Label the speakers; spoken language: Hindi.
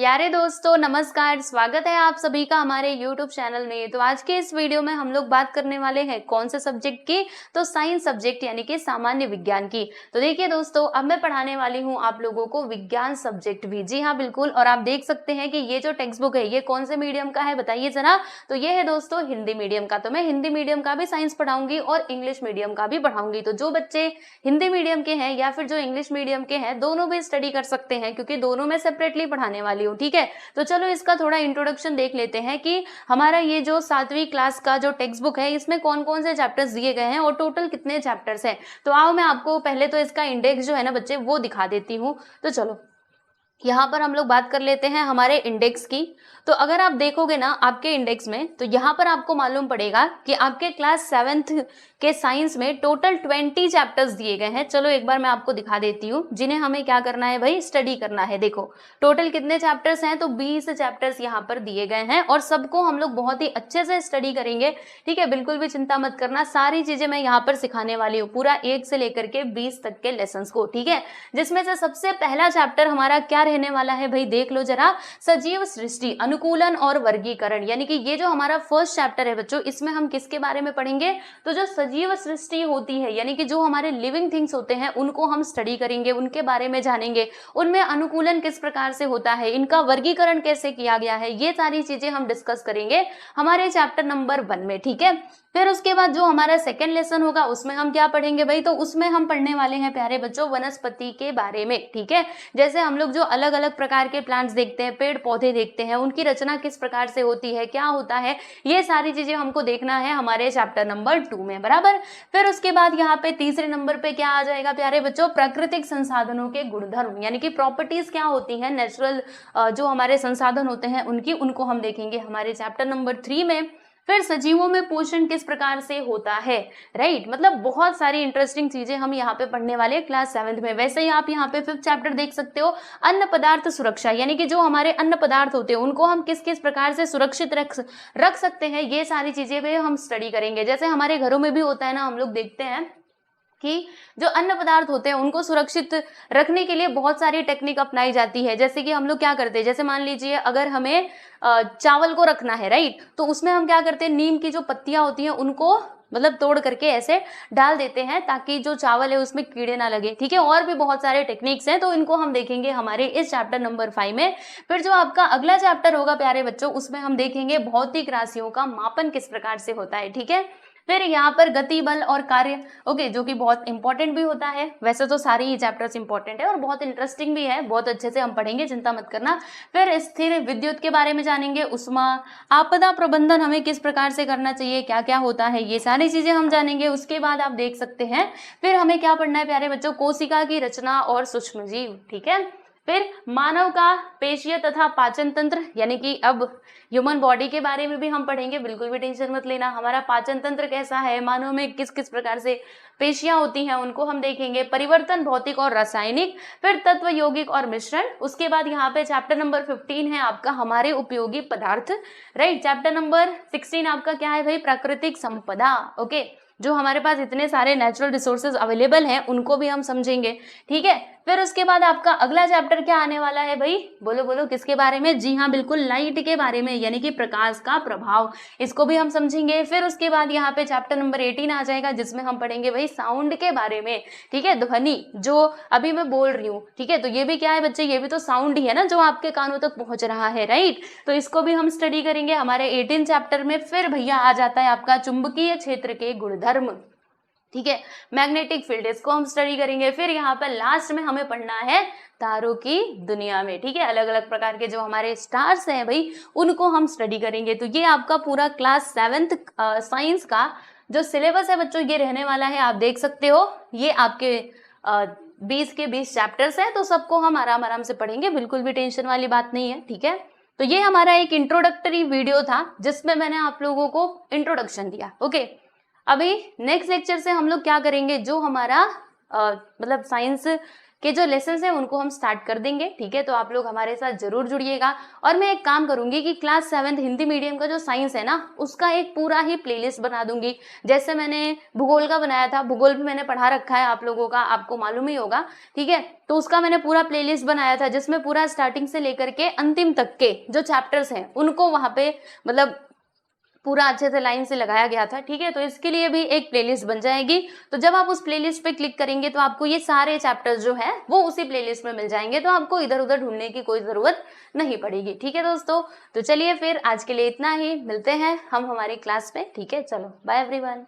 Speaker 1: प्यारे दोस्तों नमस्कार, स्वागत है आप सभी का हमारे YouTube चैनल में। तो आज के इस वीडियो में हम लोग बात करने वाले हैं कौन से सब्जेक्ट की, तो साइंस सब्जेक्ट यानी कि सामान्य विज्ञान की। तो देखिए दोस्तों, अब मैं पढ़ाने वाली हूँ आप लोगों को विज्ञान सब्जेक्ट भी। जी हाँ बिल्कुल, और आप देख सकते हैं कि ये जो टेक्स्ट बुक है ये कौन से मीडियम का है बताइए जरा। तो ये है दोस्तों हिंदी मीडियम का। तो मैं हिंदी मीडियम का भी साइंस पढ़ाऊंगी और इंग्लिश मीडियम का भी पढ़ाऊंगी। तो जो बच्चे हिंदी मीडियम के हैं या फिर जो इंग्लिश मीडियम के हैं, दोनों भी स्टडी कर सकते हैं क्योंकि दोनों में सेपरेटली पढ़ाने वाली हूँ। ठीक है, तो चलो इसका थोड़ा इंट्रोडक्शन देख लेते हैं कि हमारा ये जो 7वीं क्लास का जो टेक्स्ट बुक है इसमें कौन कौन से चैप्टर्स दिए गए हैं और टोटल कितने चैप्टर्स हैं। तो आओ मैं आपको पहले तो इसका इंडेक्स जो है ना बच्चे वो दिखा देती हूँ। तो चलो यहाँ पर हम लोग बात कर लेते हैं हमारे इंडेक्स की। तो अगर आप देखोगे ना आपके इंडेक्स में, तो यहाँ पर आपको मालूम पड़ेगा कि आपके क्लास 7th के साइंस में टोटल 20 चैप्टर्स दिए गए हैं। चलो एक बार मैं आपको दिखा देती हूँ जिन्हें हमें क्या करना है भाई, स्टडी करना है। देखो टोटल कितने चैप्टर्स हैं, तो 20 चैप्टर्स यहाँ पर दिए गए हैं और सबको हम लोग बहुत ही अच्छे से स्टडी करेंगे। ठीक है, बिल्कुल भी चिंता मत करना, सारी चीजें मैं यहाँ पर सिखाने वाली हूँ, पूरा 1 से लेकर के 20 तक के लेसन को। ठीक है, जिसमें से सबसे पहला चैप्टर हमारा क्या रहने वाला है भाई, देख लो जरा, सजीव सृष्टि, अनुकूलन और वर्गीकरण। यानी कि ये जो हमारा फर्स्ट चैप्टर है बच्चों, इसमें हम किसके बारे में पढ़ेंगे, तो जो सजीव सृष्टि होती है यानी कि जो हमारे लिविंग थिंग्स होते हैं उनको हम स्टडी करेंगे, उनके बारे में जानेंगे, उनमें अनुकूलन किस प्रकार से होता है, इनका वर्गीकरण कैसे किया गया है, ये सारी चीजें हम डिस्कस करेंगे हमारे चैप्टर नंबर 1 में। ठीक है, फिर उसके बाद जो हमारा सेकंड लेसन होगा उसमें हम क्या पढ़ेंगे भाई, तो उसमें हम पढ़ने वाले हैं प्यारे बच्चों वनस्पति के बारे में। ठीक है, जैसे हम लोग जो अलग अलग प्रकार के प्लांट्स देखते हैं, पेड़ पौधे देखते हैं, उनकी रचना किस प्रकार से होती है, क्या होता है, ये सारी चीजें हमको देखना है हमारे चैप्टर नंबर 2 में, बराबर। फिर उसके बाद यहाँ पे तीसरे नंबर पे क्या आ जाएगा प्यारे बच्चों, प्राकृतिक संसाधनों के गुणधर्म यानी कि प्रॉपर्टीज क्या होती है, नेचुरल जो हमारे संसाधन होते हैं उनकी, उनको हम देखेंगे हमारे चैप्टर नंबर 3 में। फिर सजीवों में पोषण किस प्रकार से होता है, राइट। मतलब बहुत सारी इंटरेस्टिंग चीजें हम यहाँ पे पढ़ने वाले हैं क्लास 7th में। वैसे ही आप यहाँ पे 5th चैप्टर देख सकते हो, अन्न पदार्थ सुरक्षा, यानी कि जो हमारे अन्न पदार्थ होते हैं उनको हम किस किस प्रकार से सुरक्षित रख सकते हैं, ये सारी चीजें भी हम स्टडी करेंगे। जैसे हमारे घरों में भी होता है ना, हम लोग देखते हैं कि जो अन्न पदार्थ होते हैं उनको सुरक्षित रखने के लिए बहुत सारी टेक्निक अपनाई जाती है। जैसे कि हम लोग क्या करते हैं, जैसे मान लीजिए अगर हमें चावल को रखना है, राइट, तो उसमें हम क्या करते हैं, नीम की जो पत्तियां होती हैं उनको मतलब तोड़ करके ऐसे डाल देते हैं ताकि जो चावल है उसमें कीड़े ना लगे। ठीक है, और भी बहुत सारे टेक्निक्स हैं, तो इनको हम देखेंगे हमारे इस चैप्टर नंबर 5 में। फिर जो आपका अगला चैप्टर होगा प्यारे बच्चों, उसमें हम देखेंगे भौतिक राशियों का मापन किस प्रकार से होता है। ठीक है, फिर यहाँ पर गति, बल और कार्य, ओके, जो कि बहुत इंपॉर्टेंट भी होता है। वैसे तो सारे ही चैप्टर्स इंपॉर्टेंट है और बहुत इंटरेस्टिंग भी है, बहुत अच्छे से हम पढ़ेंगे, चिंता मत करना। फिर स्थिर विद्युत के बारे में जानेंगे, उष्मा, आपदा प्रबंधन हमें किस प्रकार से करना चाहिए, क्या क्या होता है, ये सारी चीजें हम जानेंगे। उसके बाद आप देख सकते हैं फिर हमें क्या पढ़ना है प्यारे बच्चों, कोशिका की रचना और सूक्ष्म जीव। ठीक है, फिर मानव का पेशीय तथा पाचन तंत्र, यानी कि अब ह्यूमन बॉडी के बारे में भी हम पढ़ेंगे, बिल्कुल भी टेंशन मत लेना। हमारा पाचन तंत्र कैसा है, मानव में किस किस प्रकार से पेशियां होती हैं उनको हम देखेंगे। परिवर्तन भौतिक और रासायनिक, फिर तत्व यौगिक और मिश्रण। उसके बाद यहाँ पे चैप्टर नंबर 15 है आपका हमारे उपयोगी पदार्थ, राइट। चैप्टर नंबर 16 आपका क्या है भाई, प्राकृतिक संपदा। ओके, जो हमारे पास इतने सारे नेचुरल रिसोर्सेज अवेलेबल हैं उनको भी हम समझेंगे। ठीक है, फिर उसके बाद आपका अगला चैप्टर क्या आने वाला है भाई, बोलो बोलो किसके बारे में, जी हाँ बिल्कुल लाइट के बारे में, यानी कि प्रकाश का प्रभाव, इसको भी हम समझेंगे। फिर उसके बाद यहाँ पे चैप्टर नंबर 18 आ जाएगा जिसमें हम पढ़ेंगे भाई साउंड के बारे में। ठीक है, ध्वनि जो अभी मैं बोल रही हूँ, ठीक है, तो ये भी क्या है बच्चे, ये भी तो साउंड ही है ना जो आपके कानों तक पहुंच रहा है, राइट। तो इसको भी हम स्टडी करेंगे हमारे 18 चैप्टर में। फिर भैया आ जाता है आपका चुंबकीय क्षेत्र के गुणधर्म। ठीक है, मैग्नेटिक फील्ड, इसको हम स्टडी करेंगे। फिर यहाँ पर लास्ट में हमें पढ़ना है तारों की दुनिया में। ठीक है, अलग अलग प्रकार के जो हमारे स्टार्स हैं भाई उनको हम स्टडी करेंगे। तो ये आपका पूरा क्लास 7th साइंस का जो सिलेबस है बच्चों ये रहने वाला है। आप देख सकते हो ये आपके 20 के 20 चैप्टर्स हैं, तो सबको हम आराम आराम से पढ़ेंगे, बिल्कुल भी टेंशन वाली बात नहीं है। ठीक है, तो ये हमारा एक इंट्रोडक्टरी वीडियो था जिसमें मैंने आप लोगों को इंट्रोडक्शन दिया। ओके, अभी नेक्स्ट लेक्चर से हम लोग क्या करेंगे, जो हमारा मतलब साइंस के जो लेसन है उनको हम स्टार्ट कर देंगे। ठीक है, तो आप लोग हमारे साथ जरूर जुड़िएगा। और मैं एक काम करूंगी कि क्लास 7 हिंदी मीडियम का जो साइंस है ना, उसका एक पूरा ही प्लेलिस्ट बना दूंगी। जैसे मैंने भूगोल का बनाया था, भूगोल भी मैंने पढ़ा रखा है आप लोगों का, आपको मालूम ही होगा। ठीक है, तो उसका मैंने पूरा प्लेलिस्ट बनाया था जिसमें पूरा स्टार्टिंग से लेकर के अंतिम तक के जो चैप्टर्स हैं उनको वहां पे मतलब पूरा अच्छे से लाइन से लगाया गया था। ठीक है, तो इसके लिए भी एक प्लेलिस्ट बन जाएगी। तो जब आप उस प्लेलिस्ट पे क्लिक करेंगे तो आपको ये सारे चैप्टर्स जो है वो उसी प्लेलिस्ट में मिल जाएंगे, तो आपको इधर उधर ढूंढने की कोई जरूरत नहीं पड़ेगी। ठीक है दोस्तों, तो चलिए फिर आज के लिए इतना ही, मिलते हैं हम हमारी क्लास में। ठीक है, चलो बाय एवरीवन।